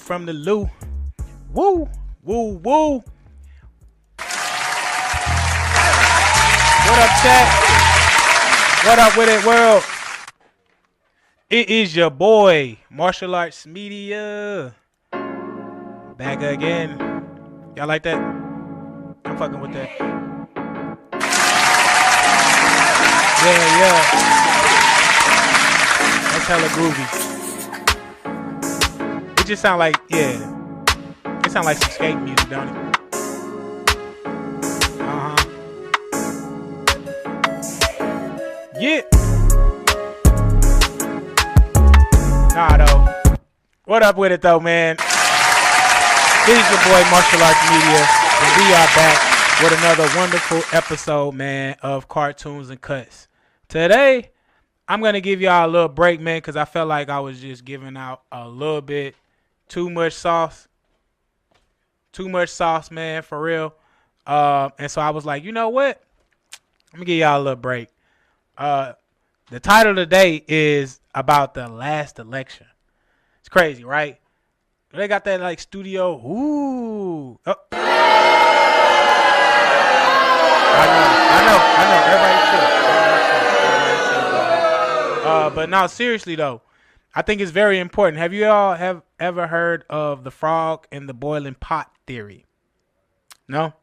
from the loo. Woo, woo, woo. What up, chat? What up with it, world? It is your boy, Martial Arts Media. Back again. Y'all like that? I'm fucking with that. Yeah. That's hella groovy. It just sound like, it sound like some skate music, don't it? Yeah. Nah, though. What up with it, though, man? This is your boy, Martial Arts Media, and we are back with another wonderful episode, man, of Cartoons and Cuts. Today, I'm going to give y'all a little break, man, because I felt like I was just giving out a little bit too much sauce. Too much sauce, man, for real. And so I was like, you know what? Let me give y'all a little break. The title of the day is about the last election. It's crazy, right? They got that like studio. Ooh. Oh. I know. Everybody chill. But now, seriously though, I think it's very important. Have you all ever heard of the frog in the boiling pot theory? No?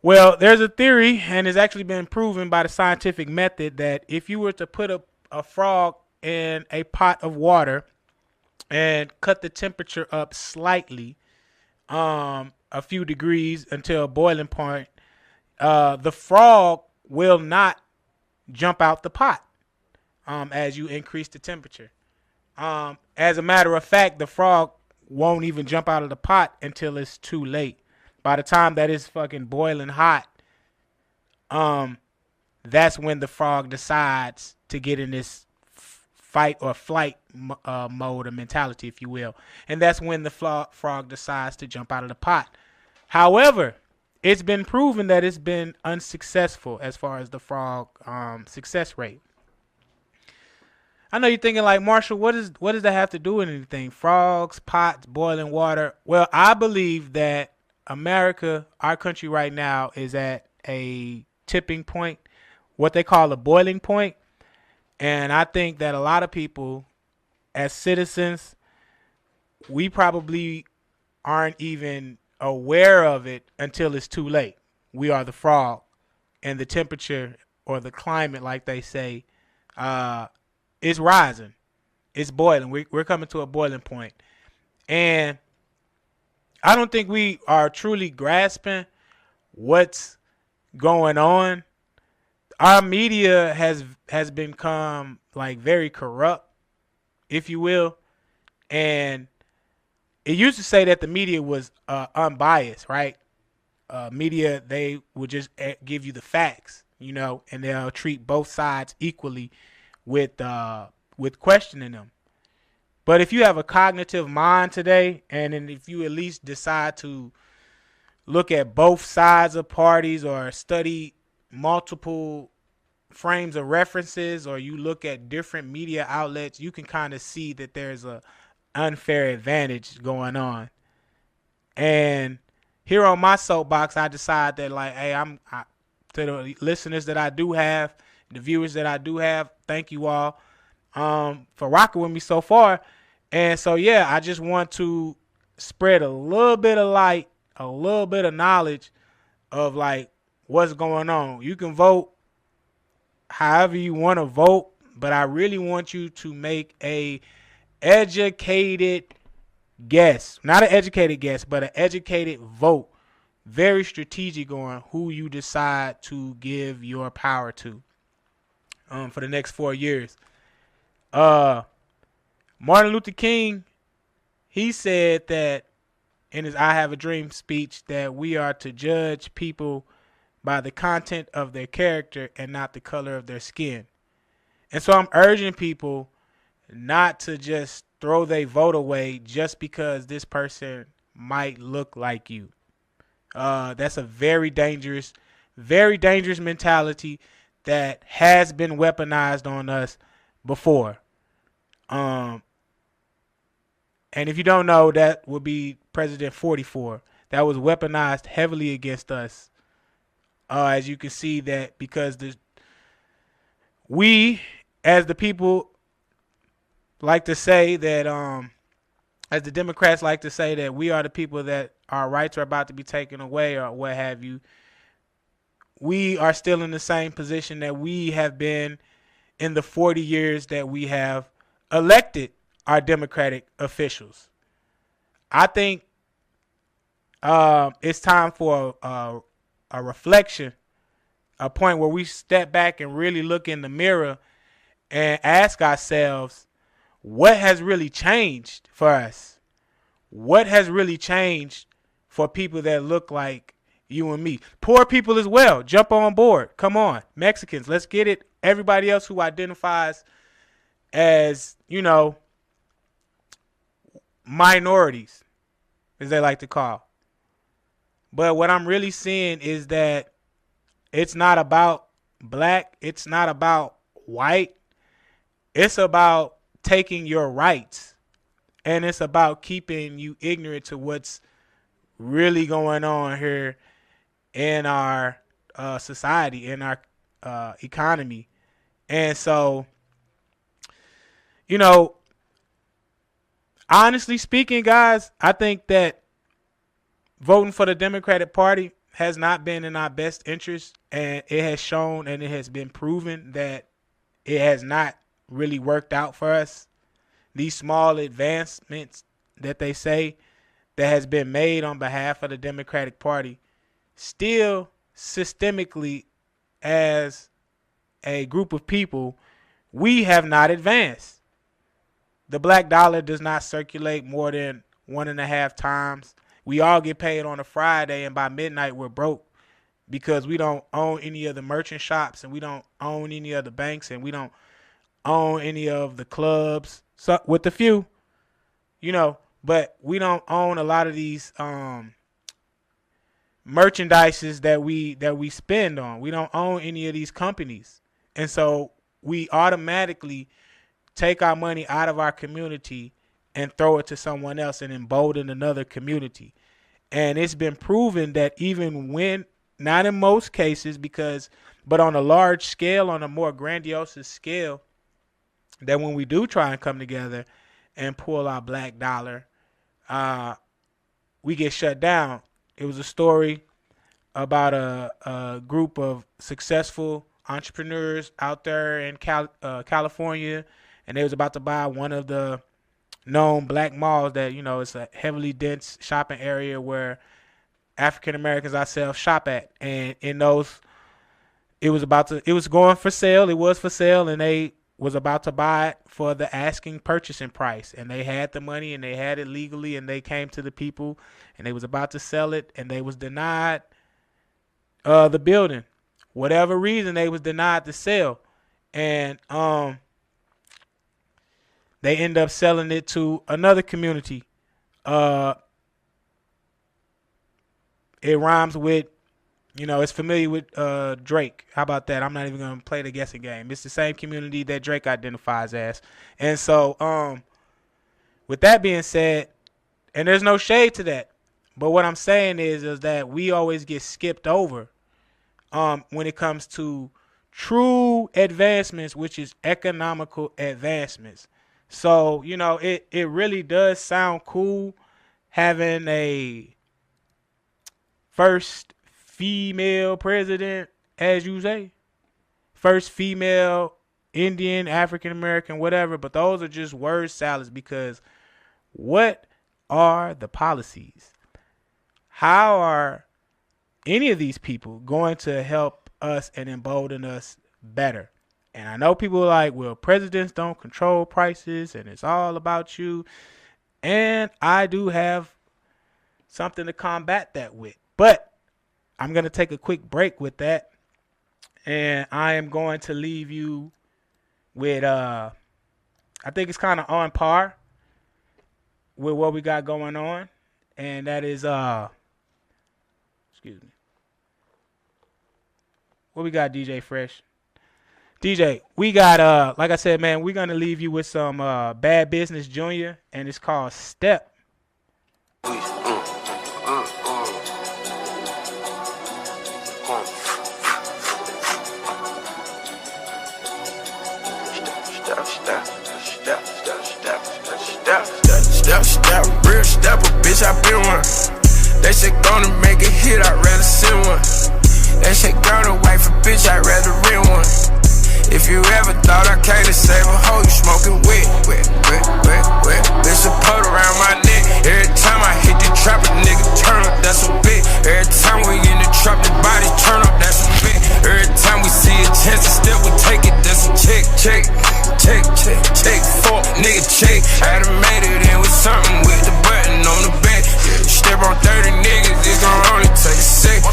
Well, there's a theory, and it's actually been proven by the scientific method, that if you were to put a frog in a pot of water and cut the temperature up slightly, a few degrees until a boiling point, the frog will not jump out the pot as you increase the temperature. As a matter of fact, the frog won't even jump out of the pot until it's too late. By the time that it's fucking boiling hot, that's when the frog decides to get in this fight or flight mode or mentality, if you will. And that's when the frog decides to jump out of the pot. However, it's been proven that it's been unsuccessful as far as the frog success rate. I know you're thinking like, Marshall, what does that have to do with anything? Frogs, pots, boiling water. Well, I believe that America, our country right now, is at a tipping point, what they call a boiling point. And I think that a lot of people, as citizens, we probably aren't even aware of it until it's too late. We are the frog, and the temperature or the climate, like they say, is rising. It's boiling. We're coming to a boiling point. And I don't think we are truly grasping what's going on. Our media has become like very corrupt, if you will. And it used to say that the media was unbiased, right? Media, they would just give you the facts, and they'll treat both sides equally with questioning them. But if you have a cognitive mind today, and then if you at least decide to look at both sides of parties or study multiple frames of references, or you look at different media outlets, you can kind of see that there's a unfair advantage going on. And here on my soapbox, I decide that, like, hey, to the listeners that I do have, the viewers that I do have, thank you all for rocking with me so far. And so, yeah, I just want to spread a little bit of light, a little bit of knowledge of, like, what's going on. You can vote however you want to vote, but I really want you to make a educated guess. Not an educated guess, but an educated vote. Very strategic on who you decide to give your power to for the next 4 years. Martin Luther King, he said that in his I Have a Dream speech that we are to judge people by the content of their character and not the color of their skin. And so I'm urging people not to just throw their vote away just because this person might look like you. That's a very dangerous mentality that has been weaponized on us before. And if you don't know, that would be President 44. That was weaponized heavily against us. As you can see that because we, as the people, like to say that, as the Democrats like to say that we are the people that our rights are about to be taken away or what have you. We are still in the same position that we have been in the 40 years that we have elected our Democratic officials. I think it's time for a reflection, a point where we step back and really look in the mirror and ask ourselves, what has really changed for us? What has really changed for people that look like you and me? Poor people as well. Jump on board. Come on. Mexicans, let's get it. Everybody else who identifies as, minorities, as they like to call. But what I'm really seeing is that it's not about black. It's not about white. It's about taking your rights. And it's about keeping you ignorant to what's really going on here in our society, in our economy. And so, honestly speaking, guys, I think that voting for the Democratic Party has not been in our best interest, and it has shown and it has been proven that it has not really worked out for us. These small advancements that they say that has been made on behalf of the Democratic Party still systemically, as a group of people, we have not advanced. The black dollar does not circulate more than 1.5 times. We all get paid on a Friday, and by midnight we're broke because we don't own any of the merchant shops, and we don't own any of the banks, and we don't own any of the clubs, so, with the few, but we don't own a lot of these merchandises that we spend on. We don't own any of these companies. And so we automatically take our money out of our community and throw it to someone else and embolden another community. And it's been proven that even when, not in most cases, but on a large scale, on a more grandiose scale, that when we do try and come together and pull our black dollar, we get shut down. It was a story about a group of successful entrepreneurs out there in California, and they was about to buy one of the known black malls that, it's a heavily dense shopping area where African Americans ourselves shop at. And in those, it was going for sale. It was for sale, and they was about to buy it for the asking purchasing price. And they had the money, and they had it legally, and they came to the people, and they was about to sell it, and they was denied the building. Whatever reason, they was denied the sale. And they end up selling it to another community. It rhymes with, it's familiar with Drake. How about that? I'm not even going to play the guessing game. It's the same community that Drake identifies as. And so, with that being said, and there's no shade to that, but what I'm saying is that we always get skipped over when it comes to true advancements, which is economical advancements. So, it really does sound cool having a first female president, as you say, first female Indian, African American, whatever. But those are just word salads, because what are the policies? How are any of these people going to help us and embolden us better? And I know people are like, well, presidents don't control prices and it's all about you. And I do have something to combat that with. But I'm going to take a quick break with that. And I am going to leave you with, I think it's kind of on par with what we got going on. And that is, excuse me. What we got, DJ Fresh? DJ, we got like I said, man, we're gonna leave you with some Bad Business Junior, and it's called Step. Step, real stepper, bitch, I been one. They say gonna make a hit, I'd rather send one. They say girl to wife a bitch, I'd rather rent one. If you ever thought I came to save a hoe, you smoking wet. There's a put around my neck. Every time I hit the trap, a nigga turn up, that's a bit. Every time we in the trap, the body turn up, that's a bit. Every time we see a chance to step, we take it, that's a check. Fuck, nigga, check. I done made it in with something with the button on the back. Step on 30 niggas, it's gon' only take a second.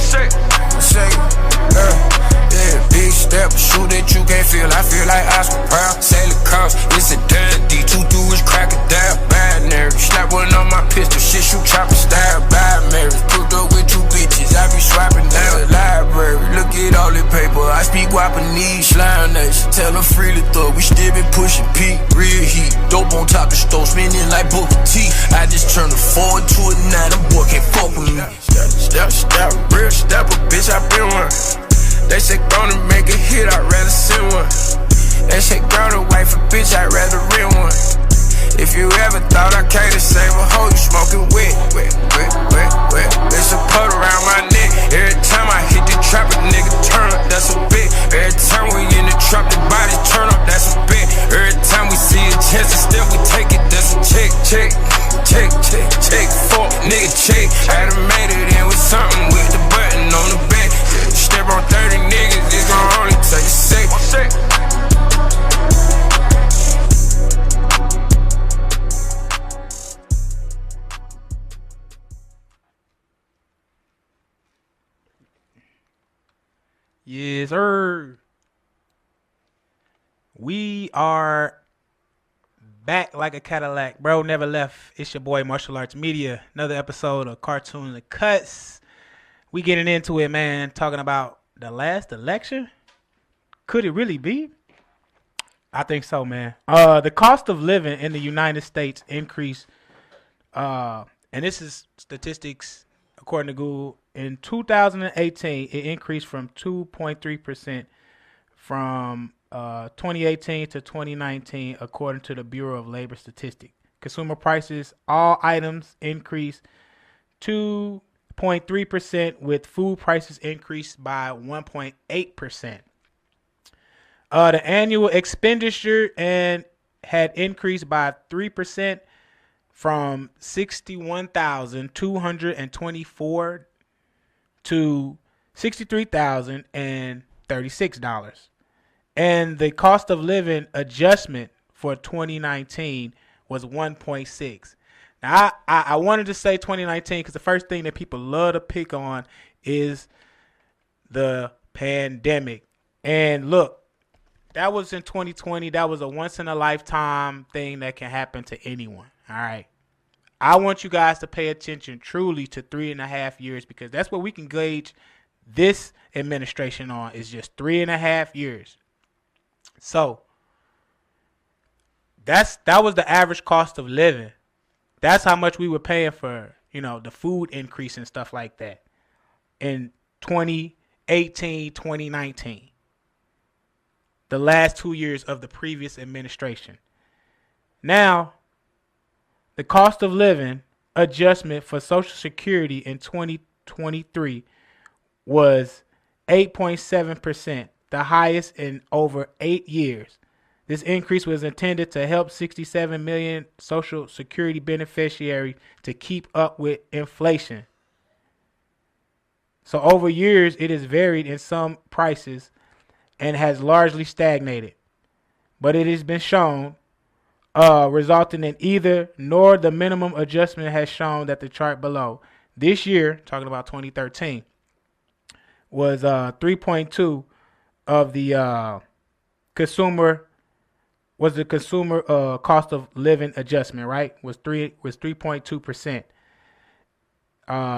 Yeah, big step, shoot that you can't feel. I feel like Oscar Proud. Sailor cost, it's a dandy. 2 do is crack it down. Binary, slap one on my pistol. Shit, shoot chopper style. Bad marriage, put up with 2 bitches. I be swapping down the library. Look at all the paper. I speak Wapanese, slime nation. Tell her freely thug. We still been pushing P. Real heat. Dope on top of stove, spinning like Booker T. I just turned a 4 to a 9. Them boy can't fuck with me. Step, real stepper, bitch, I been one. They say gonna make a hit, I'd rather send one. They say girl to wife a bitch, I'd rather rent one. If you ever thought I came to save a hoe, you smoking wet. There's a put around my neck. Every time I hit the trap, a nigga turn up, that's a bit. Every time we in the trap, the body turn up, that's a bit. Every time we see a chance to step, we take it, that's a check. Fuck, nigga, check. I done made it in with something with the button on the back. Step on 30 niggas, it's gon' only take a second. Yes, sir. We are back like a Cadillac. Bro never left. It's your boy Martial Arts Media. Another episode of Cartoons and Cuts. We getting into it, man. Talking about the last election. Could it really be? I think so, man. The cost of living in the United States increased. And this is statistics according to Google. In 2018, it increased from 2.3% from 2018 to 2019, according to the Bureau of Labor Statistics. Consumer prices, all items increased 2.3%, with food prices increased by 1.8%. The annual expenditure had increased by 3% from $61,224 to $63,036. And the cost of living adjustment for 2019 was 1.6. Now, I wanted to say 2019 because the first thing that people love to pick on is the pandemic. And look, that was in 2020. That was a once-in-a-lifetime thing that can happen to anyone. All right. I want you guys to pay attention truly to 3.5 years, because that's what we can gauge this administration on, is just 3.5 years. So that was the average cost of living. That's how much we were paying for, the food increase and stuff like that in 2018, 2019. The last 2 years of the previous administration. Now, the cost of living adjustment for Social Security in 2023 was 8.7%, the highest in over 8 years. This increase was intended to help 67 million Social Security beneficiaries to keep up with inflation. So over years, it has varied in some prices and has largely stagnated. But it has been shown resulting in either nor. The minimum adjustment has shown that the chart below. This year, talking about 2013, was 3.2 of the consumer cost of living adjustment, right? Was 3.2%.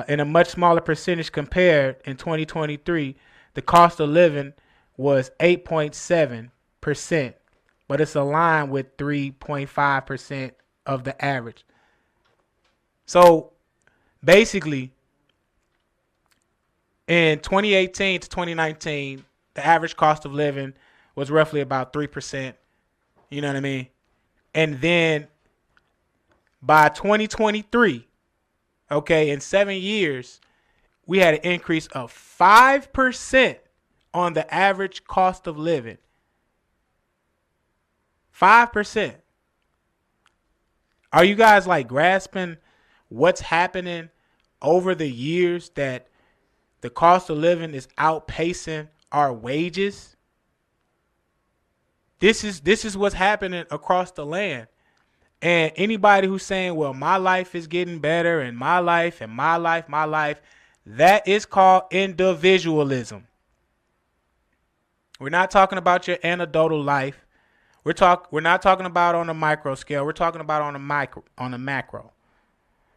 In a much smaller percentage compared in 2023, the cost of living was 8.7 but it's aligned with 3.5% of the average. So basically, in 2018 to 2019, the average cost of living was roughly about 3%. You know what I mean? And then by 2023, okay, in 7 years, we had an increase of 5% on the average cost of living. 5%. Are you guys like grasping what's happening over the years, that the cost of living is outpacing our wages? This is what's happening across the land. And anybody who's saying, well, my life is getting better and my life, that is called individualism. We're not talking about your anecdotal life. We're not talking about on a micro scale. We're talking about on a macro.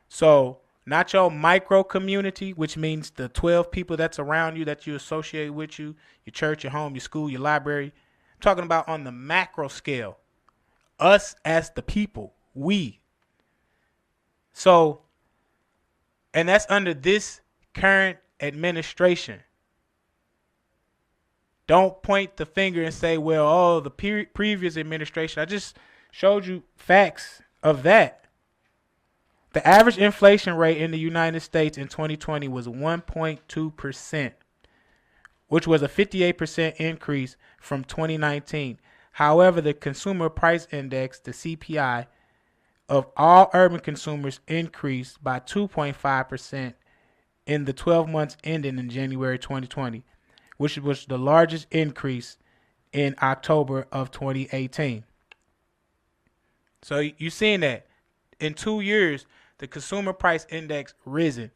So not your micro community, which means the 12 people that's around you that you associate with you, your church, your home, your school, your library. I'm talking about on the macro scale. Us as the people, we. So, and that's under this current administration. Don't point the finger and say, well, oh, the previous administration. I just showed you facts of that. The average inflation rate in the United States in 2020 was 1.2%, which was a 58% increase from 2019. However, the Consumer Price Index, the CPI, of all urban consumers increased by 2.5% in the 12 months ending in January 2020, which was the largest increase in October of 2018. So you're seeing that in 2 years, the Consumer Price Index risen.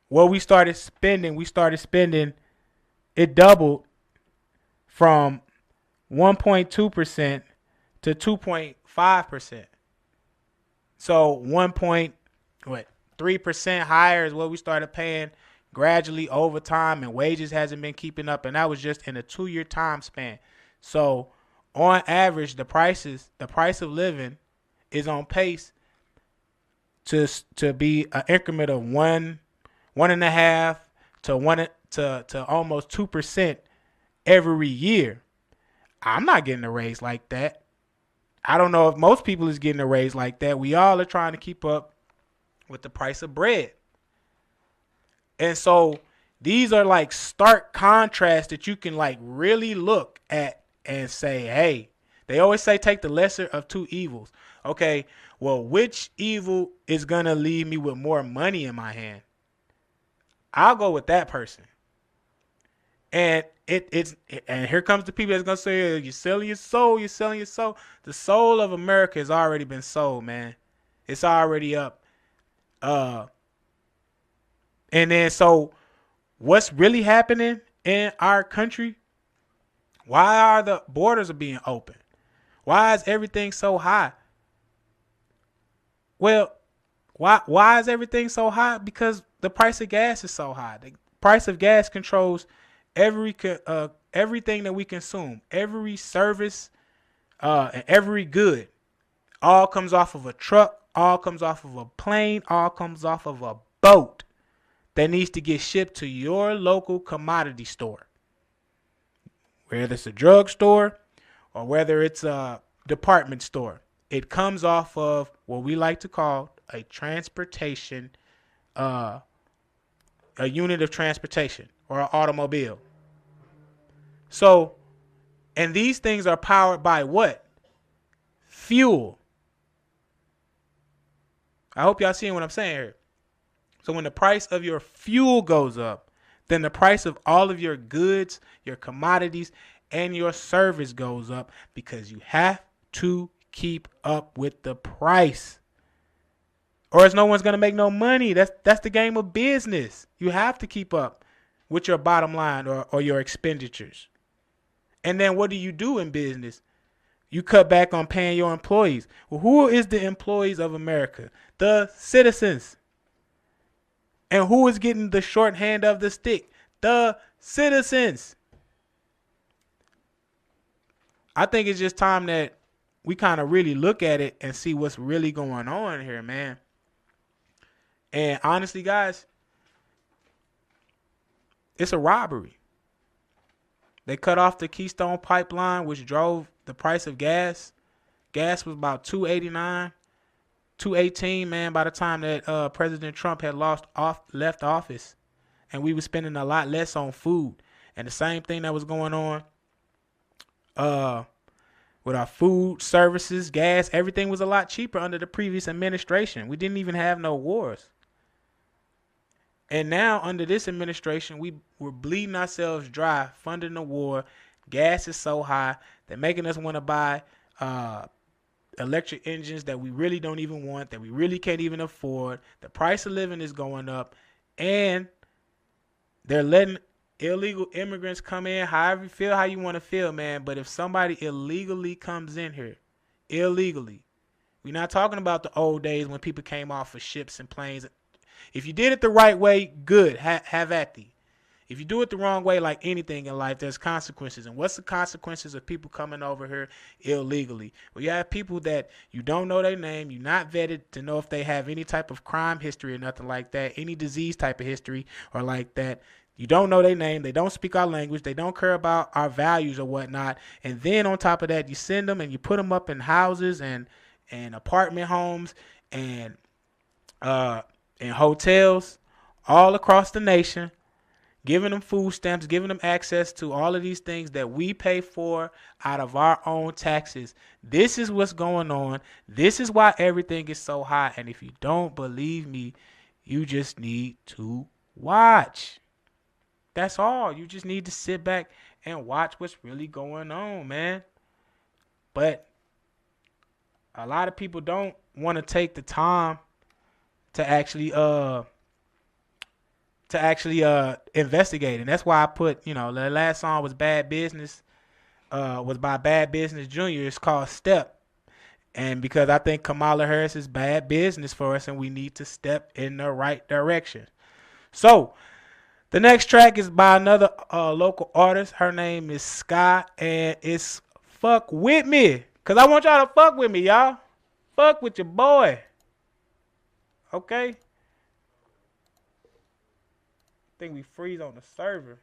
What we started spending, it doubled from 1.2% to 2.5%. So 3% higher is what we started paying gradually over time, and wages hasn't been keeping up, and that was just in a 2-year time span. So on average, the price of living is on pace to be an increment of 1.5 to almost 2% every year. I'm not getting a raise like that. I don't know if most people is getting a raise like that. We all are trying to keep up with the price of bread. And so these are like stark contrasts that you can like really look at and say, hey, they always say take the lesser of two evils. Okay, well, which evil is going to leave me with more money in my hand? I'll go with that person. And and here comes the people that's going to say, you're selling your soul, you're selling your soul. The soul of America has already been sold, man. It's already up. And then so what's really happening in our country? Why are the borders being open? Why is everything so high? Well, why is everything so high? Because the price of gas is so high. The price of gas controls everything that we consume, every service, and every good. All comes off of a truck, all comes off of a plane, all comes off of a boat that needs to get shipped to your local commodity store. Whether it's a drugstore or whether it's a department store, it comes off of what we like to call a transportation, a unit of transportation or an automobile. So, and these things are powered by what? Fuel. I hope y'all seeing what I'm saying here. So when the price of your fuel goes up, then the price of all of your goods, your commodities, and your service goes up because you have to keep up with the price. Or else no one's going to make no money. That's the game of business. You have to keep up with your bottom line or your expenditures. And then what do you do in business? You cut back on paying your employees. Well, who is the employees of America? The citizens. And who is getting the short hand of the stick? The citizens. I think it's just time that we kind of really look at it and see what's really going on here, man. And honestly, guys, it's a robbery. They cut off the Keystone Pipeline, which drove the price of gas. Gas was about $2.89, $2.18, man, by the time that President Trump had left office. And we were spending a lot less on food. And the same thing that was going on with our food, services, gas, everything was a lot cheaper under the previous administration. We didn't even have no wars. And now under this administration, we're bleeding ourselves dry, funding the war. Gas is so high. They're making us want to buy electric engines that we really don't even want, that we really can't even afford. The price of living is going up. And they're letting illegal immigrants come in, however you feel, how you want to feel, man. But if somebody illegally comes in here, illegally, we're not talking about the old days when people came off of ships and planes. If you did it the right way, good, have at thee. If you do it the wrong way, like anything in life, there's consequences. And what's the consequences of people coming over here illegally? Well, you have people that you don't know their name, you're not vetted to know if they have any type of crime history or nothing like that, any disease type of history or like that. You don't know their name, they don't speak our language, they don't care about our values or whatnot. And then on top of that, you send them and you put them up in houses and apartment homes and hotels all across the nation, giving them food stamps, giving them access to all of these things that we pay for out of our own taxes. This is what's going on. This is why everything is so high. And if you don't believe me, you just need to watch. That's all. You just need to sit back and watch what's really going on, man. But a lot of people don't want to take the time to actually investigate. And that's why I put, the last song was Bad Business, was by Bad Business Jr. It's called Step. And because I think Kamala Harris is bad business for us and we need to step in the right direction. So the next track is by another local artist. Her name is Sky, and it's Fuck With Me. Because I want y'all to fuck with me, y'all. Fuck with your boy. Okay? I think we freeze on the server.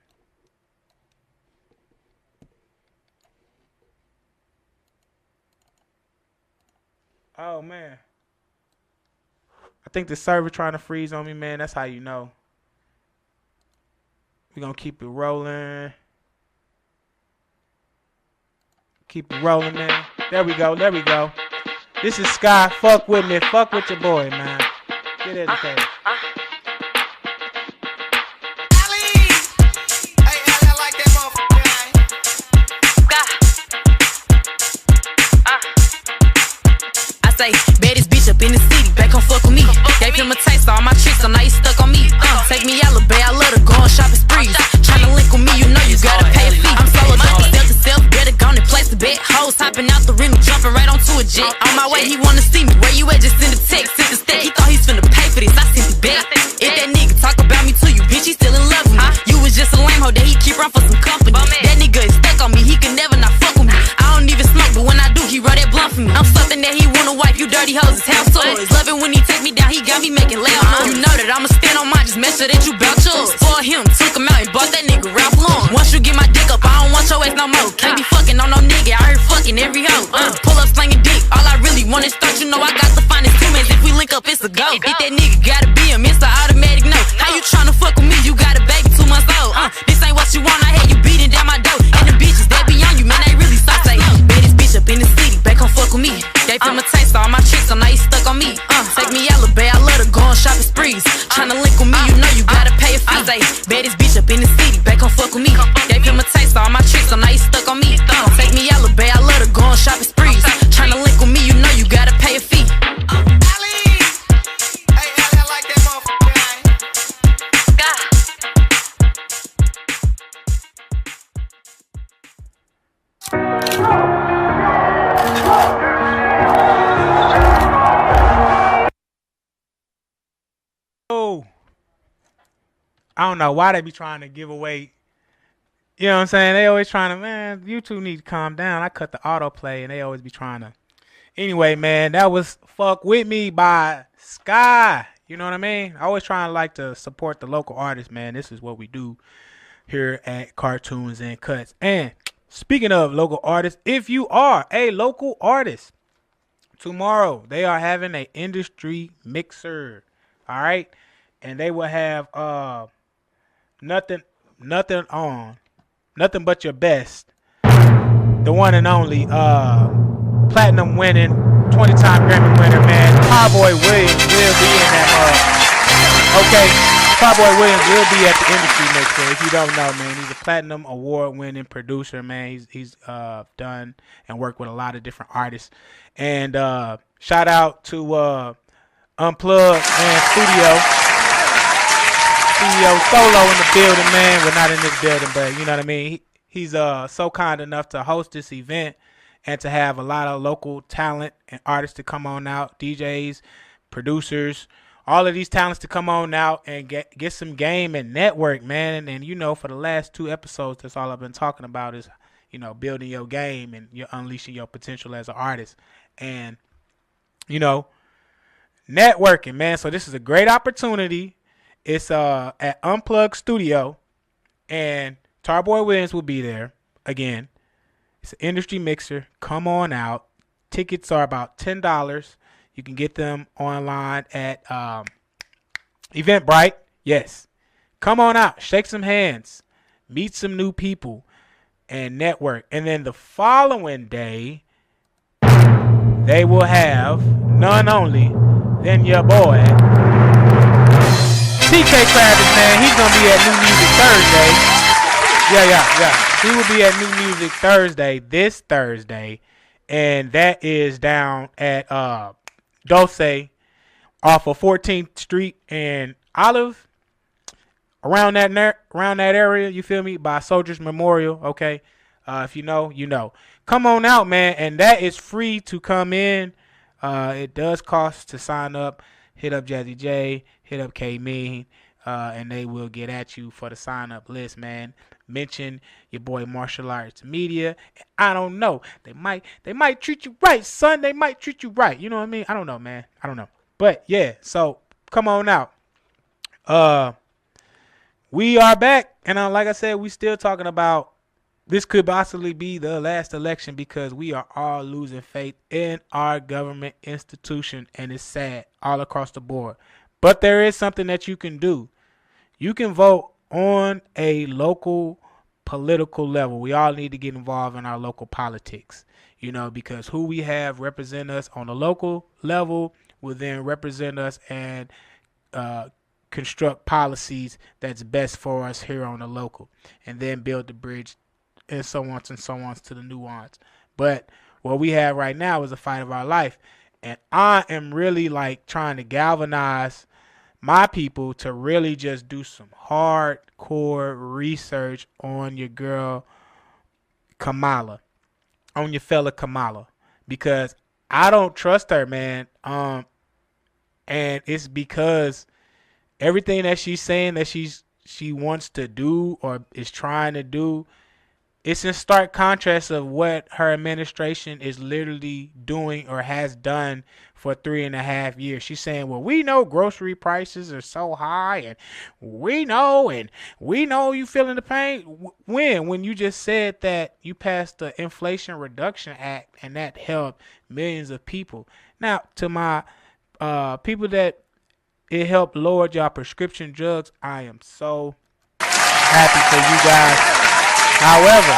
Oh, man. I think the server trying to freeze on me, man. That's how you know. We're going to keep it rolling. Keep it rolling, man. There we go. This is Sky. Fuck with me. Fuck with your boy, man. Get educated. Say, baddest bitch up in the city, back on fuck with me. Gave him a taste, all my tricks, so now he stuck on me. Take me out, Bay, I love to go on shopping sprees. Tryna link with me, you know you gotta pay a fee. I'm solo dumping, self to self, better gone and place the bet. Hoes hopping out the rim and jumping right onto a jet. On my way, he wanna see me. Where you at? Just send a text, send the stack. He thought he's finna pay for this, I sent the bet. If that nigga talk about me to you, bitch, he still in love with me. You was just a lame hoe that he keep around for some company. That nigga is stuck on me, he can never not fuck with me. I don't even smoke, but when I do, he roll that blunt for me. I'm something that he wanna wipe, you dirty hoes, his house toys. Love it when he take me down, he got me making loud noise. You know that I'ma stand on mine, just make sure that you bout yours. For him, took him out and bought that nigga Ralph Lauren. Once you get my dick up, I don't want your ass no more. Can't be fucking on no nigga, I heard fucking every hoe. Pull up slanging dick, all I really want is start. You know I got the finest humans, if we link up, it's a go. If that nigga gotta be him, it's an automatic no. How you tryna fuck with me, you got a baby 2 months old. This ain't what you want, I had you beating down my door. And the bitches that be on you, man, they really saucy. Baddest bitch up in the city, back on fuck with me. Gave him a taste, all my tricks, so now he stuck on me. Take me out, Bay, I love to go on shopping sprees. Tryna link with me, you know you gotta pay a fee. Say, baddest bitch up in the city, back on fuck with me. Gave him a taste, all my tricks, so now he stuck on me. Take me out, Bay, I love to go on shopping sprees. Tryna link with me, you know you gotta pay a fee. I don't know why they be trying to give away You know what I'm saying? They always trying to, man, you two need to calm down. I cut the autoplay and they always be trying to. Anyway, man, that was Fuck With Me by Sky. You know what I mean? I always try and like to support the local artists, man. This is what we do here at Cartoons and Cuts. And speaking of local artists, if you are a local artist, tomorrow they are having an industry mixer. All right? And they will have nothing but your best. The one and only platinum winning 20-time Grammy winner, man. Cowboy Williams will be in that okay. Cowboy Williams will be at the industry mixer. If you don't know, man, he's a platinum award winning producer, man. He's done and worked with a lot of different artists. And shout out to Unplugged and Studio Solo in the building, man. We're not in this building, but you know what I mean. He's so kind enough to host this event and to have a lot of local talent and artists to come on out, DJs, producers, all of these talents to come on out and get some game and network, man. And you know, for the last 2 episodes, that's all I've been talking about is, you know, building your game and you're unleashing your potential as an artist. And, you know, networking, man. So this is a great opportunity. It's at Unplugged Studio, and Tarboy Williams will be there again. It's an industry mixer. Come on out. Tickets are about $10. You can get them online at Eventbrite. Yes. Come on out. Shake some hands. Meet some new people and network. And then the following day, they will have none only than your boy, TK Kravitz, man. He's going to be at New Music Thursday. Yeah. He will be at New Music Thursday, this Thursday. And that is down at Dulce off of 14th Street and Olive. Around that area, you feel me? By Soldiers Memorial, okay? If you know, you know. Come on out, man. And that is free to come in. It does cost to sign up. Hit up Jazzy J, hit up K-Mean, and they will get at you for the sign-up list, man. Mention your boy Martial Arts Media. I don't know. They might treat you right, son. They might treat you right. You know what I mean? I don't know, man. I don't know. But, yeah, so come on out. We are back, and like I said, we still talking about this could possibly be the last election because we are all losing faith in our government institution, and it's sad all across the board. But there is something that you can do. You can vote on a local political level. We all need to get involved in our local politics, you know, because who we have represent us on the local level will then represent us and construct policies that's best for us here on the local, and then build the bridge and so on to the nuance. But what we have right now is a fight of our life. And I am really like trying to galvanize my people to really just do some hardcore research on your girl Kamala, on your fella Kamala, because I don't trust her, man. And it's because everything that she's saying that she wants to do or is trying to do, it's in stark contrast of what her administration is literally doing or has done for 3.5 years. She's saying, well, we know grocery prices are so high, and we know you feeling the pain. When you just said that you passed the Inflation Reduction Act and that helped millions of people. Now, to my people that it helped lower your prescription drugs, I am so happy for you guys. However,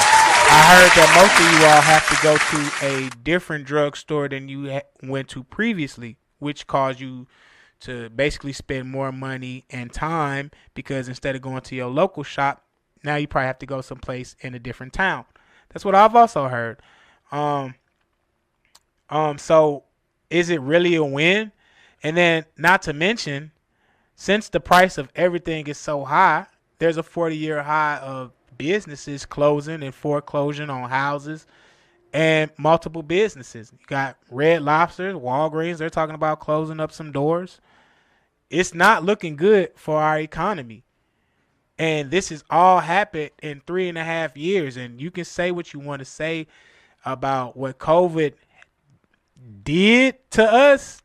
I heard that most of you all have to go to a different drugstore than you went to previously, which caused you to basically spend more money and time, because instead of going to your local shop, now you probably have to go someplace in a different town. That's what I've also heard. So is it really a win? And then not to mention, since the price of everything is so high, there's a 40-year high of businesses closing and foreclosing on houses and multiple businesses. You got Red Lobster, Walgreens, they're talking about closing up some doors. It's not looking good for our economy. And this has all happened in 3.5 years. And you can say what you want to say about what COVID did to us.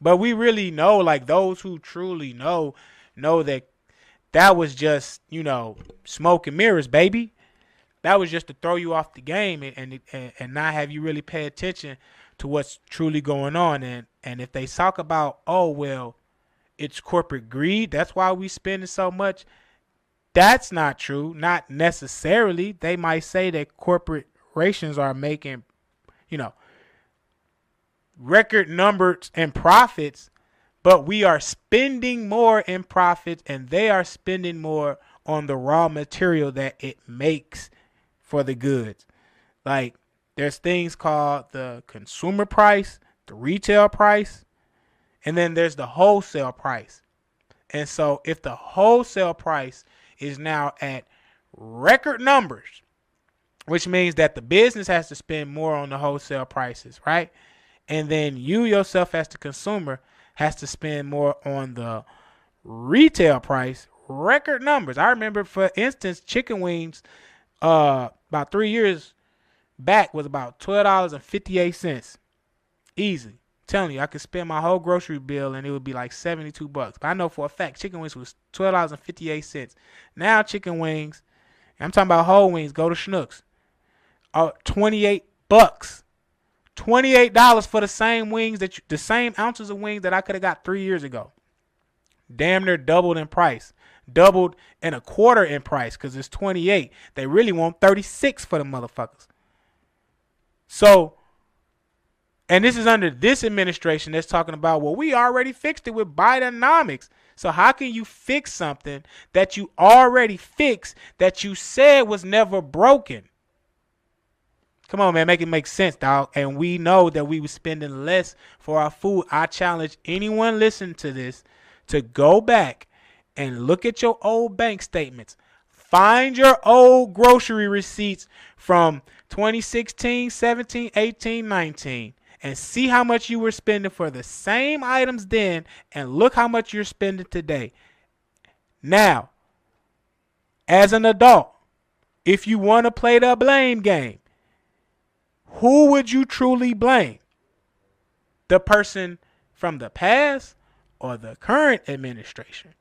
But we really know, like those who truly know that was just, smoke and mirrors, baby. That was just to throw you off the game and not have you really pay attention to what's truly going on. And if they talk about, oh, well, it's corporate greed, that's why we spending so much. That's not true. Not necessarily. They might say that corporations are making, record numbers and profits, but we are spending more in profits and they are spending more on the raw material that it makes for the goods. Like, there's things called the consumer price, the retail price, and then there's the wholesale price. And so if the wholesale price is now at record numbers, which means that the business has to spend more on the wholesale prices, right? And then you yourself as the consumer has to spend more on the retail price, record numbers. I remember, for instance, chicken wings about 3 years back was about $12.58. Easy. Telling you, I could spend my whole grocery bill and it would be like $72. But I know for a fact chicken wings was $12.58. Now chicken wings, I'm talking about whole wings, go to Schnucks, $28. $28 for the same wings the same ounces of wings that I could have got 3 years ago. Damn near doubled in price. Doubled and a quarter in price because it's 28. They really want 36 for the motherfuckers. So, and this is under this administration that's talking about, well, we already fixed it with Bidenomics. So how can you fix something that you already fixed that you said was never broken? Come on, man, make it make sense, dog. And we know that we were spending less for our food. I challenge anyone listening to this to go back and look at your old bank statements. Find your old grocery receipts from 2016, 17, 18, 19. And see how much you were spending for the same items then, and look how much you're spending today. Now, as an adult, if you want to play the blame game, who would you truly blame? The person from the past or the current administration?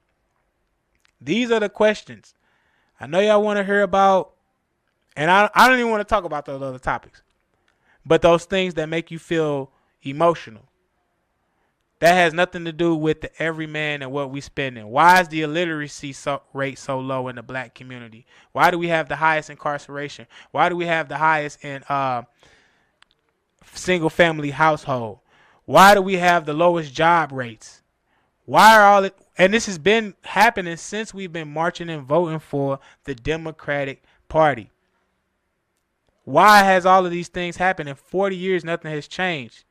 These are the questions. I know y'all want to hear about, and I don't even want to talk about those other topics. But those things that make you feel emotional, that has nothing to do with the everyman and what we spending. Why is the illiteracy rate so low in the black community? Why do we have the highest incarceration? Why do we have the highest in single family household? Why do we have the lowest job rates? Why are all it? And this has been happening since we've been marching and voting for the Democratic Party. Why has all of these things happened? In 40 years, nothing has changed.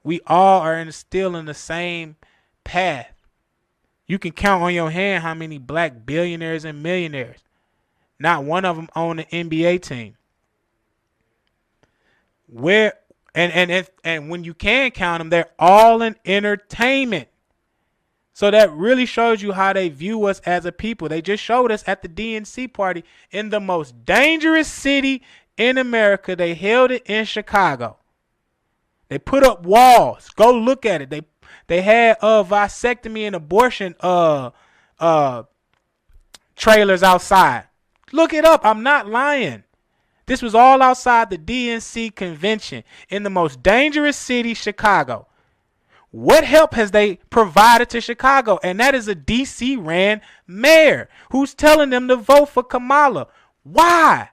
We all are still in the same path. You can count on your hand how many black billionaires and millionaires. Not one of them own an NBA team. Where and when you can count them, they're all in entertainment. So that really shows you how they view us as a people. They just showed us at the DNC party in the most dangerous city in America. They held it in Chicago. They put up walls. Go look at it. They had vasectomy and abortion trailers outside. Look it up. I'm not lying. This was all outside the DNC convention in the most dangerous city, Chicago. What help has they provided to Chicago? And that is a DC ran mayor who's telling them to vote for Kamala. Why?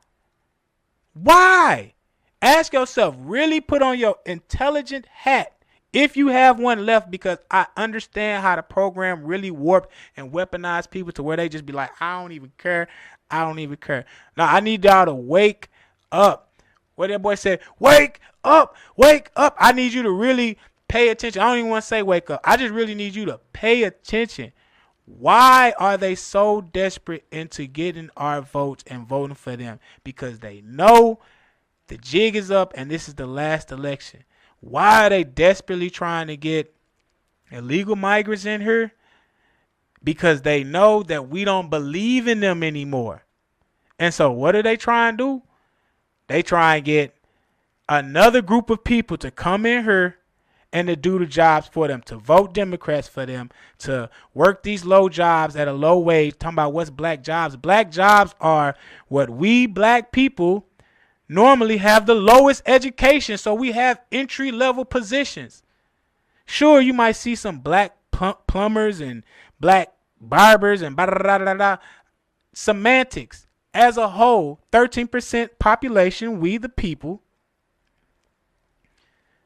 Why? Ask yourself, really put on your intelligent hat if you have one left, because I understand how the program really warped and weaponized people to where they just be like, I don't even care. I don't even care. Now, I need y'all to wake up. What that boy said, wake up, wake up. I need you to really pay attention. I don't even want to say wake up. I just really need you to pay attention. Why are they so desperate into getting our votes and voting for them? Because they know the jig is up and this is the last election. Why are they desperately trying to get illegal migrants in here? because they know that we don't believe in them anymore. And so what do they try and do? They try and get another group of people to come in here and to do the jobs for them, to vote Democrats for them, to work these low jobs at a low wage. Talking about what's black jobs. Black jobs are what we black people normally have the lowest education, so we have entry-level positions. Sure, you might see some black plumbers and black barbers and blah. Semantics. As a whole, 13% population, we the people,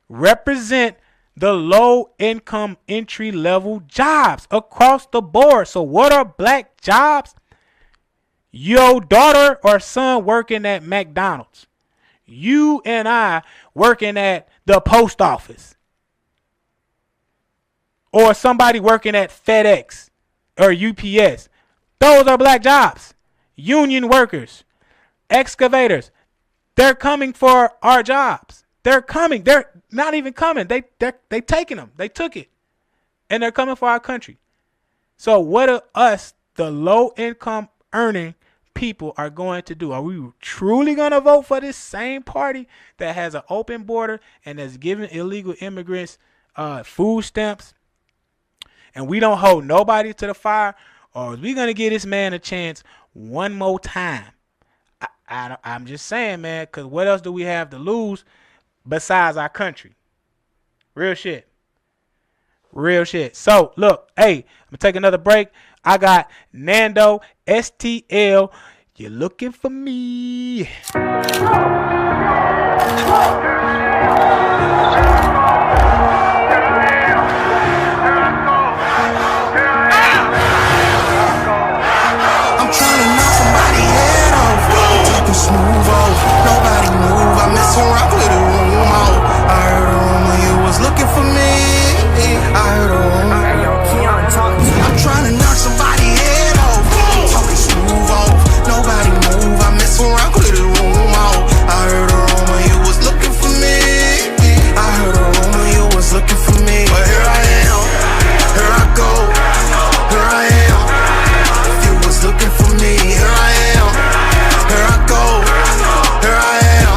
represent the low income entry level jobs across the board. So what are black jobs? Your daughter or son working at McDonald's. You and I working at the post office. Or somebody working at FedEx or UPS. Those are black jobs. Union workers, excavators. They're coming for our jobs. They're coming. They're not even coming. They taking them. They took it. And they're coming for our country. So what are us, the low income earning people, are going to do? Are we truly going to vote for this same party that has an open border and that's giving illegal immigrants food stamps, and we don't hold nobody to the fire? Or are we going to give this man a chance one more time? I'm just saying, man, because what else do we have to lose besides our country? Real shit. Real shit. So, look, hey, I'm going to take another break. I got Nando STL. You're looking for me. Smooth off, nobody move. I mess around, clear the room out. I heard a rumor you was looking for me. I heard a rumor. I'm trying to knock somebody head off. Talking smooth off, nobody move. I mess around, clear the room out. I heard a rumor you was looking for me. I heard a rumor you was looking for me. But here I am, here I go, here I am. If you was looking for me, here I am. Here I go, here I am.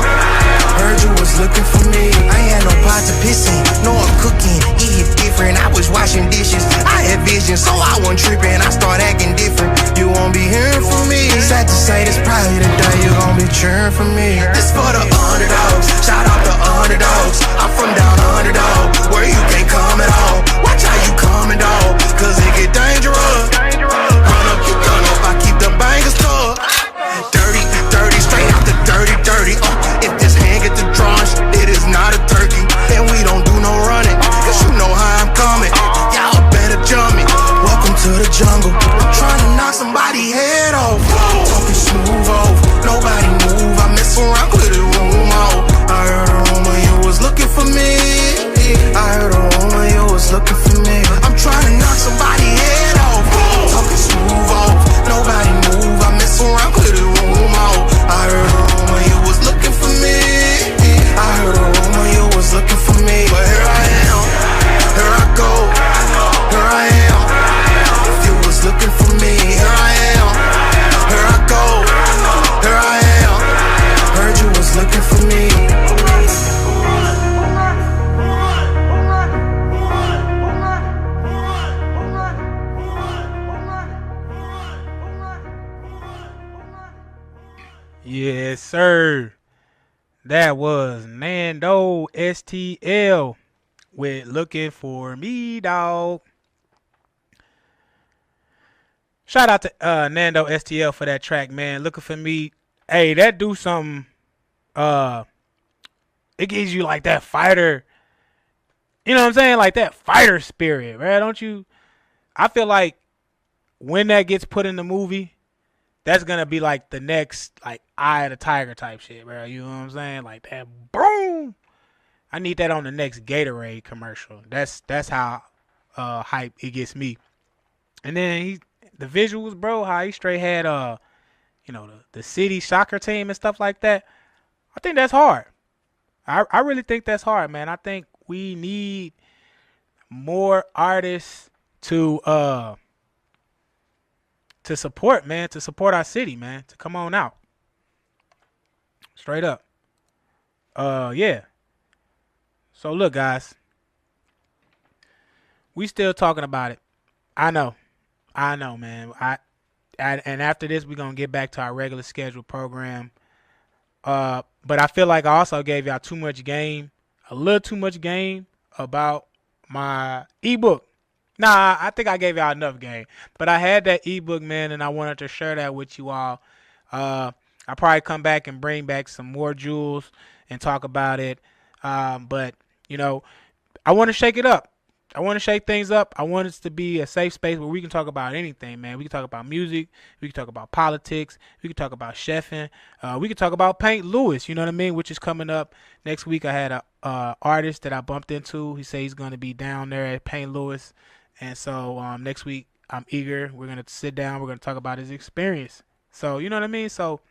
Heard you was looking for me. I ain't had no pot to piss in, no I'm cooking. Eat different, I was washing dishes. I had vision, so I wasn't tripping. I start acting different. You won't be hearing from me. Sad to say, this probably the day you gon' be cheering for me. This for the underdogs, shout out the underdogs. I'm from down underdog, where you can't come at all. Watch how you coming, dog, cause it get dangerous. Run up, you gun up, I keep the bangers stuck. Dirty, straight out the dirty. If this hand get the drawing, it is not a turkey. And we don't do no running, cause you know how I'm coming. Y'all better jump me. Welcome to the jungle. I'm trying to knock somebody's head off. Talking smooth off, nobody move. I mess around, clear the room out. I heard a rumor you was looking for me. I heard a rumor you was looking for me. I'm trying to knock somebody's head off. Talking smooth off, nobody move. I mess around, clear the room out. I heard a rumor you was looking for me. I heard a rumor you was looking for me. But here I am, here I go, here I am. If you was looking for me, here I am, here I go, here I am. Heard you was looking for me. Yes, sir. That was Nando STL with Looking For Me, dog. Shout out to Nando STL for that track, man. Looking For Me. Hey, that do something. It gives you like that fighter. You know what I'm saying? Like that fighter spirit, right? Don't you? I feel like when that gets put in the movie, that's gonna be like the next like Eye of the Tiger type shit, bro. You know what I'm saying? Like that boom. I need that on the next Gatorade commercial. That's how hype it gets me. And then the visuals, bro, how he straight had the city soccer team and stuff like that. I think that's hard. I really think that's hard, man. I think we need more artists to to support, man, to support our city, man, to come on out. Straight up. Yeah. So look, guys, we still talking about it. I know, man. And after this, we're gonna get back to our regular scheduled program. But I feel like I also gave y'all too much game, a little too much game about my ebook. Nah, I think I gave y'all enough game. But I had that ebook, man, and I wanted to share that with you all. I'll probably come back and bring back some more jewels and talk about it. But, you know, I want to shake it up. I want to shake things up. I want it to be a safe space where we can talk about anything, man. We can talk about music. We can talk about politics. We can talk about chefing. We can talk about Paint Lewis, you know what I mean, which is coming up next week. I had a artist that I bumped into. He said he's going to be down there at Paint Lewis. And so next week, I'm eager. We're going to sit down. We're going to talk about his experience. So, you know what I mean? So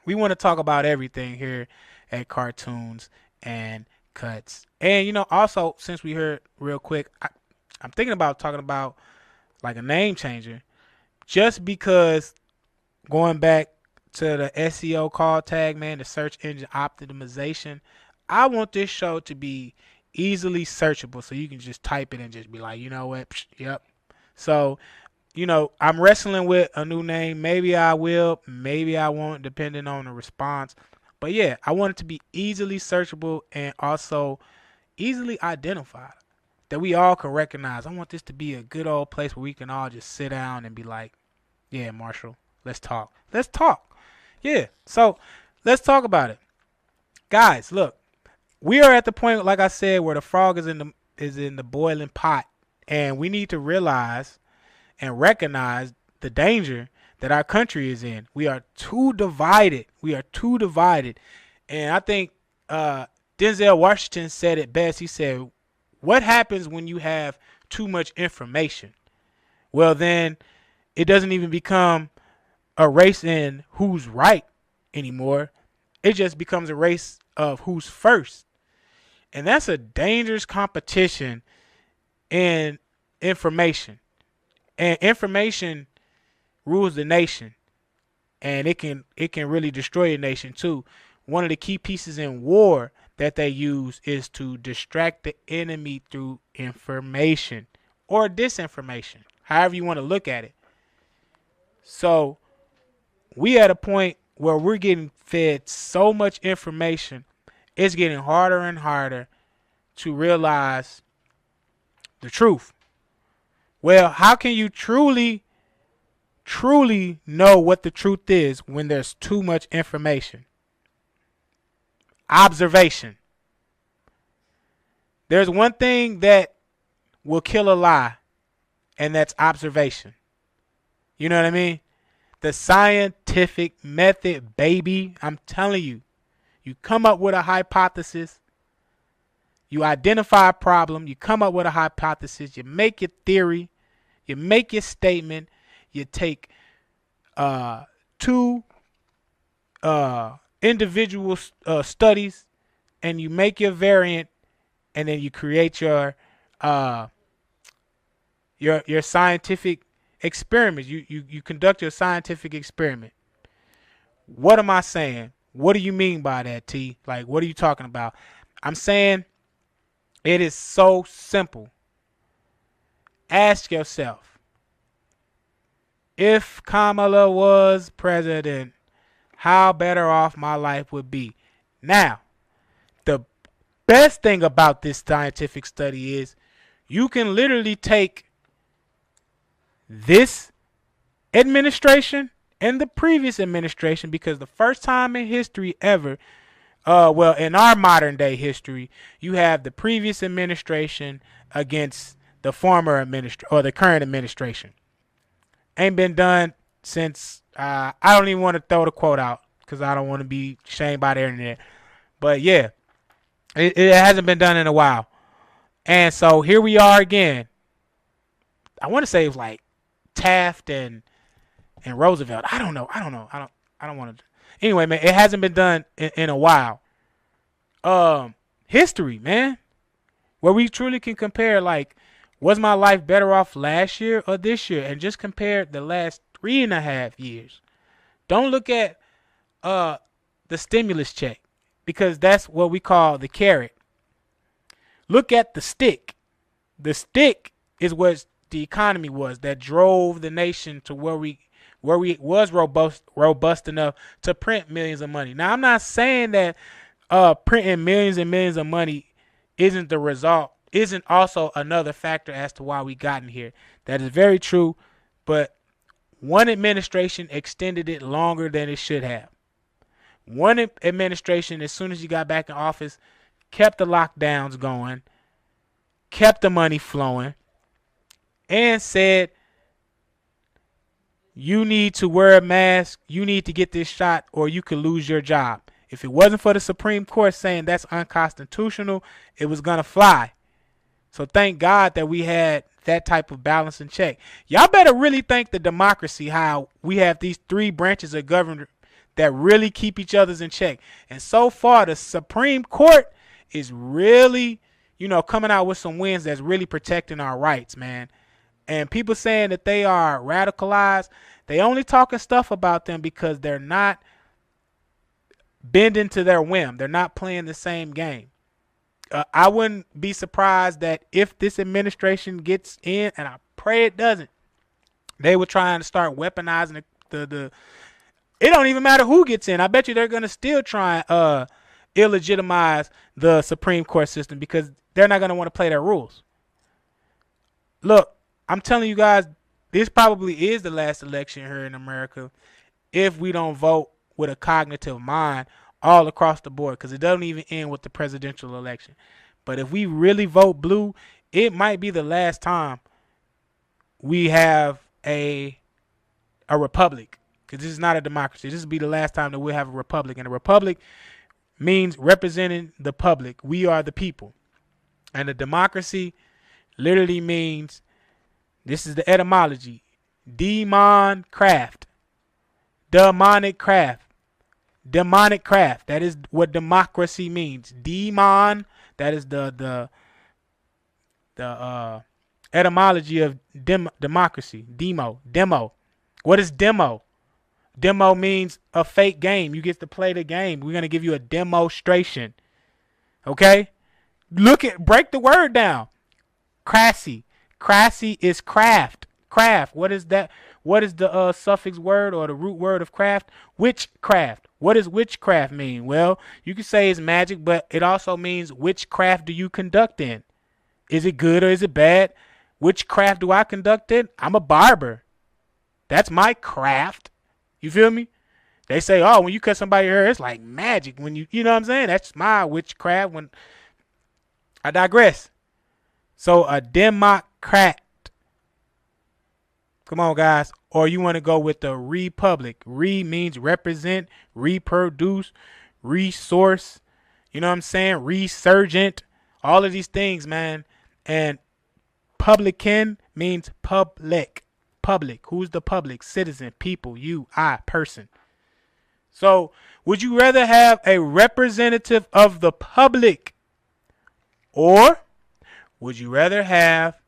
we want to talk about everything here at Cartoons and Cuts. And, you know, also, since we heard real quick, I'm thinking about talking about like a name changer, just because going back to the SEO call tag, man, the search engine optimization, I want this show to be easily searchable so you can just type it and just be like, you know what, psh, yep. So, you know, I'm wrestling with a new name. Maybe I will, maybe I won't, depending on the response. But yeah, I want it to be easily searchable and also easily identified, that we all can recognize. I want this to be a good old place where we can all just sit down and be like, yeah, Marshall, let's talk. Let's talk. Yeah, so let's talk about it. Guys, look, we are at the point, like I said, where the frog is in the boiling pot, and we need to realize and recognize the danger that our country is in. We are too divided. And I think Denzel Washington said it best. He said, what happens when you have too much information? Well, then it doesn't even become a race in who's right anymore. It just becomes a race of who's first. And that's a dangerous competition in information. And information rules the nation, and it can really destroy a nation too. One of the key pieces in war that they use is to distract the enemy through information or disinformation, however you want to look at it. So we at a point where we're getting fed so much information, it's getting harder and harder to realize the truth. Well, how can you truly know what the truth is when there's too much information? Observation. There's one thing that will kill a lie, and that's observation. You know what I mean? The scientific method, baby. I'm telling you. You come up with a hypothesis. You identify a problem. You come up with a hypothesis. You make your theory. You make your statement. You take two individual studies, and you make your variant, and then you create your scientific experiments. You conduct your scientific experiment. What am I saying? What do you mean by that, T? Like, what are you talking about? I'm saying it is so simple. Ask yourself, if Kamala was president, how better off my life would be. Now, the best thing about this scientific study is you can literally take this administration and the previous administration, because the first time in history ever, in our modern day history, you have the previous administration against the former or the current administration. Ain't been done since, I don't even want to throw the quote out because I don't want to be shamed by the internet. But yeah, it hasn't been done in a while. And so here we are again. I want to say it was like Taft and Roosevelt. I don't know. I don't want to. Anyway, man, it hasn't been done in a while. History, man, where we truly can compare, like, was my life better off last year or this year? And just compare the last 3.5 years. Don't look at the stimulus check, because that's what we call the carrot. Look at the stick. The stick is what the economy was that drove the nation to where we was robust enough to print millions of money. Now, I'm not saying that printing millions and millions of money isn't the result, isn't also another factor as to why we gotten here. That is very true, but one administration extended it longer than it should have. One administration, as soon as you got back in office, kept the lockdowns going, kept the money flowing, and said, you need to wear a mask, you need to get this shot, or you could lose your job. If it wasn't for the Supreme Court saying that's unconstitutional, it was going to fly. So thank God that we had that type of balance and check. Y'all better really thank the democracy, how we have these three branches of government that really keep each other's in check. And so far, the Supreme Court is really, coming out with some wins that's really protecting our rights, man. And people saying that they are radicalized, they only talking stuff about them because they're not bending to their whim. They're not playing the same game. I wouldn't be surprised that if this administration gets in, and I pray it doesn't, they were trying to start weaponizing the it don't even matter who gets in. I bet you they're going to still try and illegitimize the Supreme Court system because they're not going to want to play their rules. Look, I'm telling you guys, this probably is the last election here in America if we don't vote with a cognitive mind all across the board, because it doesn't even end with the presidential election. But if we really vote blue, it might be the last time we have a republic, because this is not a democracy. This will be the last time that we'll have a republic. And a republic means representing the public. We are the people. And a democracy literally means, this is the etymology, demon craft, demonic craft. Demonic craft. That is what democracy means. Demon. That is the etymology of democracy. Demo. What is demo? Demo means a fake game. You get to play the game. We're gonna give you a demonstration. Okay. Break the word down. Crassy. Crassy is craft. Craft. What is that? What is the suffix word or the root word of craft? Witchcraft. What does witchcraft mean? Well, you could say it's magic, but it also means which craft do you conduct in? Is it good or is it bad? Which craft do I conduct in? I'm a barber. That's my craft. You feel me? They say, oh, when you cut somebody's hair, it's like magic. When you know what I'm saying? That's my witchcraft. When I digress. So a democrat. Come on, guys. Or you want to go with the republic. Means represent, reproduce, resource. You know what I'm saying? Resurgent. All of these things, man. And publican means public. Public. Who's the public? Citizen, people, you, I, person. So would you rather have a representative of the public, or would you rather have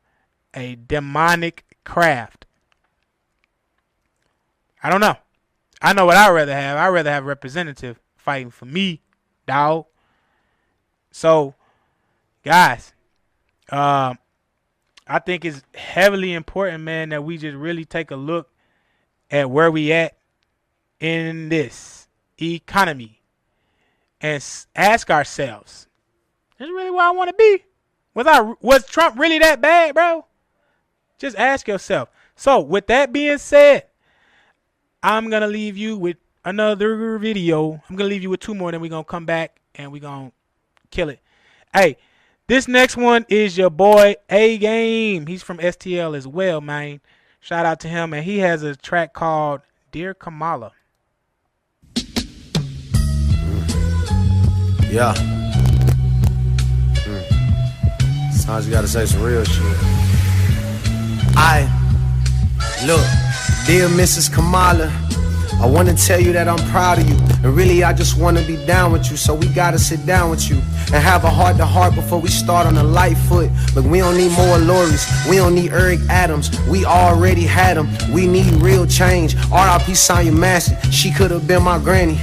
a demonic craft? I don't know. I know what I'd rather have. I'd rather have a representative fighting for me, dog. So, guys, I think it's heavily important, man, that we just really take a look at where we at in this economy and ask ourselves, is this really where I want to be? Was Trump really that bad, bro? Just ask yourself. So, with that being said, I'm going to leave you with another video. I'm going to leave you with two more, then we're going to come back and we're going to kill it. Hey, this next one is your boy A-Game. He's from STL as well, man. Shout out to him. And he has a track called Dear Kamala. Yeah. Sometimes you got to say some real shit. Look, dear Mrs. Kamala, I wanna tell you that I'm proud of you, and really I just wanna be down with you. So we gotta sit down with you and have a heart to heart before we start on the light foot. Look, we don't need more Loris, we don't need Eric Adams, we already had them. We need real change. R.I.P. Sonya Massey, she could've been my granny.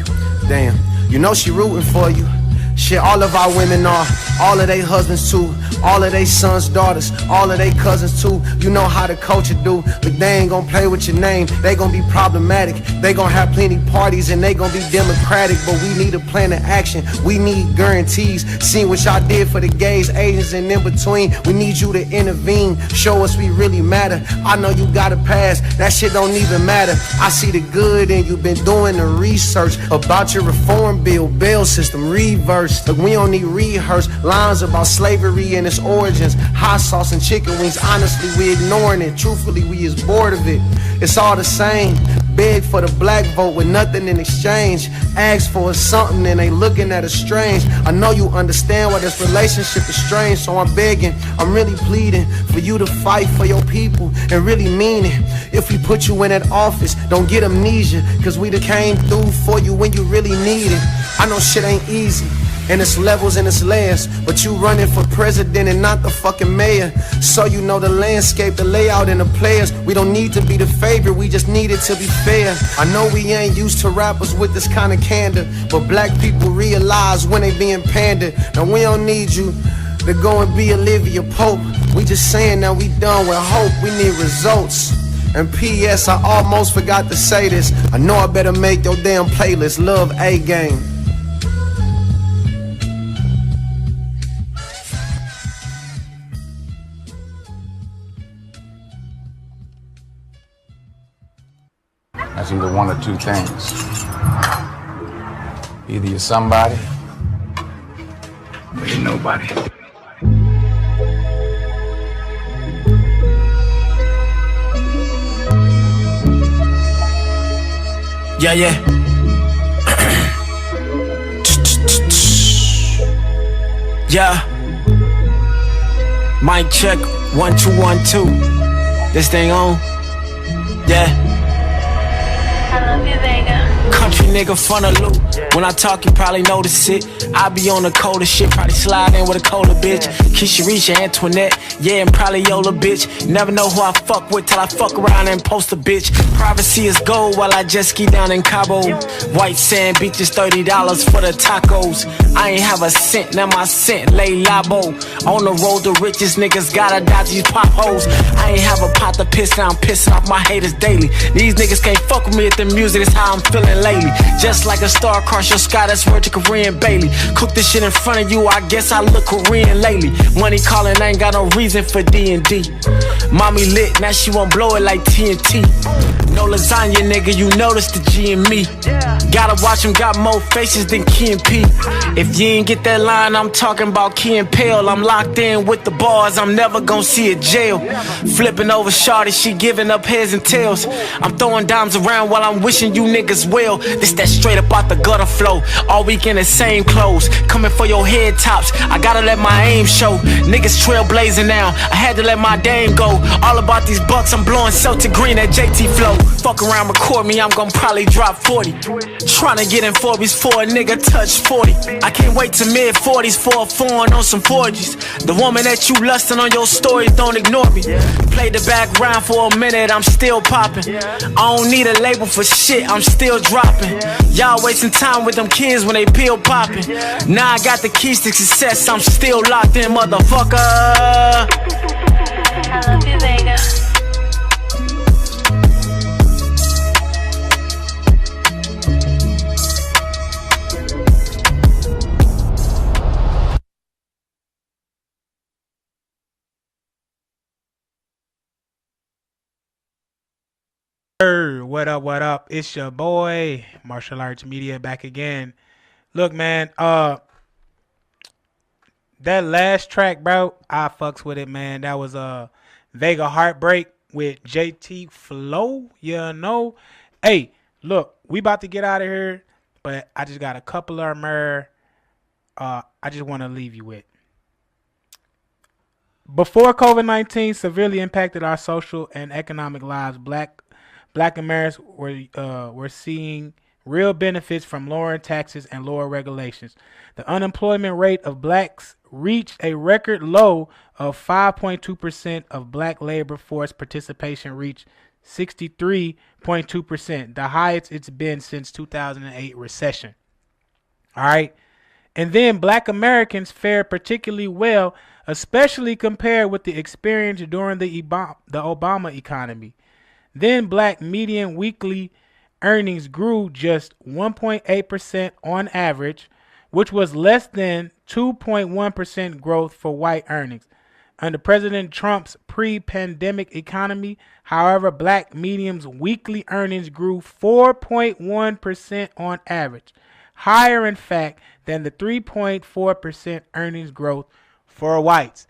Damn, you know she rooting for you. Shit, all of our women are, all of they husbands too, all of they sons, daughters, all of they cousins too. You know how the culture do, but they ain't gonna play with your name. They gonna be problematic, they gonna have plenty parties and they gonna be democratic. But we need a plan of action, we need guarantees. Seeing what y'all did for the gays, Asians and in between. We need you to intervene, show us we really matter. I know you got a past, that shit don't even matter. I see the good and you've been doing the research about your reform bill, bail system, reverse. Look, we don't need rehearsed lines about slavery and its origins. Hot sauce and chicken wings, honestly, we ignoring it. Truthfully, we is bored of it. It's all the same. Beg for the black vote with nothing in exchange. Ask for something and they looking at us strange. I know you understand why this relationship is strange, so I'm begging, I'm really pleading for you to fight for your people and really mean it. If we put you in that office, don't get amnesia, cause we done came through for you when you really need it. I know shit ain't easy, and it's levels and it's layers, but you running for president and not the fucking mayor. So you know the landscape, the layout and the players. We don't need to be the favorite, we just need it to be fair. I know we ain't used to rappers with this kind of candor, but black people realize when they being pandered. Now we don't need you to go and be Olivia Pope. We just saying that we done with hope, we need results. And P.S. I almost forgot to say this, I know I better make your damn playlist Love A-Game. That's either one or two things. Either you're somebody, or you're nobody. Yeah, yeah. Yeah. Mic check, 1 2 1 2. This thing on? Yeah. I love you, Vega. Country nigga front of loop. When I talk, you probably notice it. I be on the coldest shit, probably slide in with a cola bitch. Keisha Risha, Antoinette, yeah, and probably Yola bitch. Never know who I fuck with till I fuck around and post a bitch. Privacy is gold while I jet ski down in Cabo. White sand beaches, $30 for the tacos. I ain't have a cent, now my cent lay labo. On the road, the richest niggas gotta dodge these potholes. I ain't have a pot to piss, now I'm pissing off my haters daily. These niggas can't fuck with me if the music is how I'm feeling lately. Just like a star across your sky, that's word to Korean Bailey. Cook this shit in front of you, I guess I look Korean lately. Money calling, ain't got no reason for D&D. Mommy lit, now she won't blow it like TNT. No lasagna, nigga, you notice the G in me. Gotta watch him, got more faces than Key and P. If you ain't get that line, I'm talking about Key and Peele. I'm locked in with the bars, I'm never gonna see a jail. Flipping over shawty, she giving up heads and tails. I'm throwing dimes around while I'm wishing you niggas well. This that straight up out the gutter flow. All week in the same clothes, coming for your head tops. I gotta let my aim show. Niggas trailblazing now, I had to let my dame go. All about these bucks, I'm blowing Celtic green at JT Flow. Fuck around, record me, I'm gon' probably drop 40. Tryna get in Forbes for a nigga touch 40. I can't wait to mid-40s for a foreign on some 40s. The woman that you lustin' on your stories, don't ignore me. Play the background for a minute, I'm still popping. I don't need a label for shit, I'm still dropping. Y'all wasting time with them kids when they pill popping. Now I got the keys to success, I'm still locked in, motherfucker. I love you, Vega. What up, what up? It's your boy, Martial Arts Media, back again. Look, man, that last track, bro, I fucks with it, man. That was Vega Heartbreak with JT Flow, you know. Hey, look, we about to get out of here, but I just got a couple of more I just want to leave you with. Before COVID-19 severely impacted our social and economic lives, black Black Americans were seeing real benefits from lower taxes and lower regulations. The unemployment rate of blacks reached a record low of 5.2%. Of black labor force participation reached 63.2%, the highest it's been since 2008 recession. All right. And then black Americans fared particularly well, especially compared with the experience during the Obama economy. Then black median weekly earnings grew just 1.8% on average, which was less than 2.1% growth for white earnings. Under President Trump's pre-pandemic economy, however, black median's weekly earnings grew 4.1% on average, higher in fact than the 3.4% earnings growth for whites.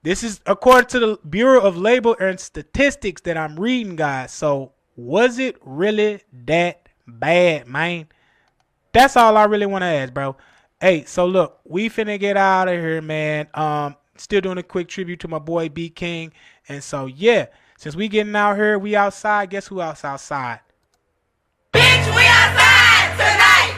This is according to the Bureau of Labor and Statistics that I'm reading, guys. So was it really that bad, man? That's all I really want to ask, bro. Hey, so look, we finna get out of here, man. Still doing a quick tribute to my boy B King. And so, yeah, since we getting out here, we outside. Guess who else outside? Bitch, we outside tonight.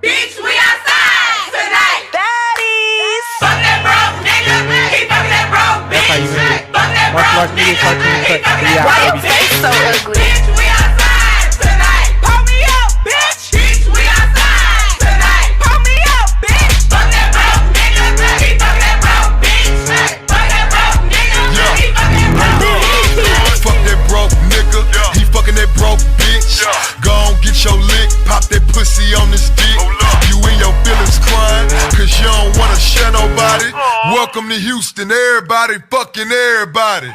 Bitch, we outside tonight. Baddies. Fuck that broke nigga. He fucking that broke bitch. Fuck that broke nigga. He fucking that broke bitch. So ugly. Bitch, we outside tonight. Pull me up, bitch. Bitch, we outside tonight. Pull me up, bitch. Fuck that broke nigga. He fucking that broke bitch. Fuck that broke nigga. He fucking that broke bitch. Fuck that broke nigga. He fucking that broke bitch. Go on, get your lick. Pop that pussy on this dick. You in your feelings crying, cause you don't wanna share nobody. Welcome to Houston, everybody fucking everybody.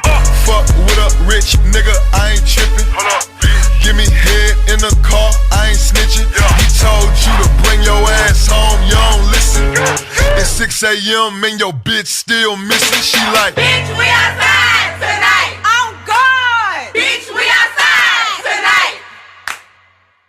Fuck with a rich nigga, I ain't tripping. Give me head in the car, I ain't snitching. He told you to bring your ass home, you don't listen. It's 6 a.m. and your bitch still missing. She like, bitch, we outside tonight. Oh God, bitch, we outside tonight.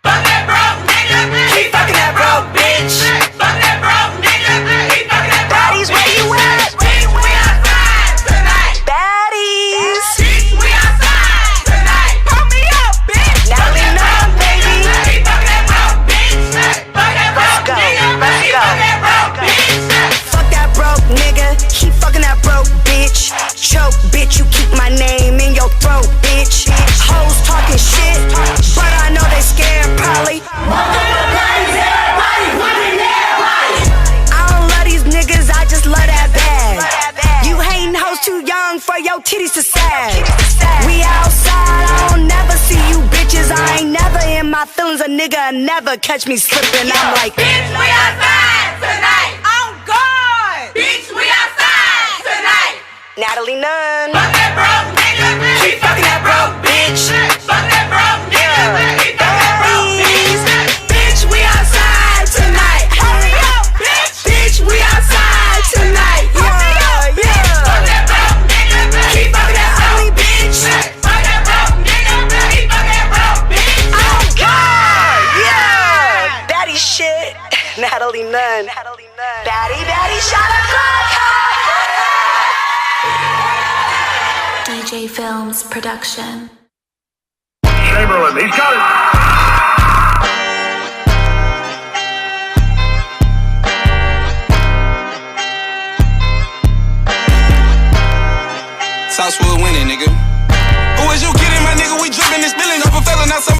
Fuck that broke nigga. He fucking that broke bitch. Fuck that broke nigga. He fucking that broke bitch. Baddies, where you at? Bitch, we outside tonight. Baddies. Bitch, we outside tonight. Pull me up, bitch. Now we know, baby. He fucking that broke bitch. Fuck that broke nigga. He fucking that broke bitch. Fuck that broke nigga. He fucking that broke bitch. Choke, bitch, you keep my name in your throat, bitch. Hoes talking shit, but I know they scared, probably. I don't love these niggas, I just love that bag. You hating hoes too young for your titties to sag. We outside, I don't never see you bitches. I ain't never in my feelings, a nigga never catch me slipping. I'm like, bitch, we outside tonight. Oh God, bitch, we outside tonight. Natalie Nunn. Fuck that broke nigga. He fucking that broke bitch. Fuck that broke nigga. He fucking that broke bitch. Bitch, we outside tonight. Hurry up, bitch. Bitch, we outside tonight. Yeah, yeah. Fuck that broke nigga. He fucking that ugly bitch. Fuck that broke nigga. He fucking that broke bitch. Oh God, yeah. Baddie shit. Natalie Nunn. Baddie, shot o'clock. DJ Films production. Chamberlain, he's got it. Southwood winning, nigga.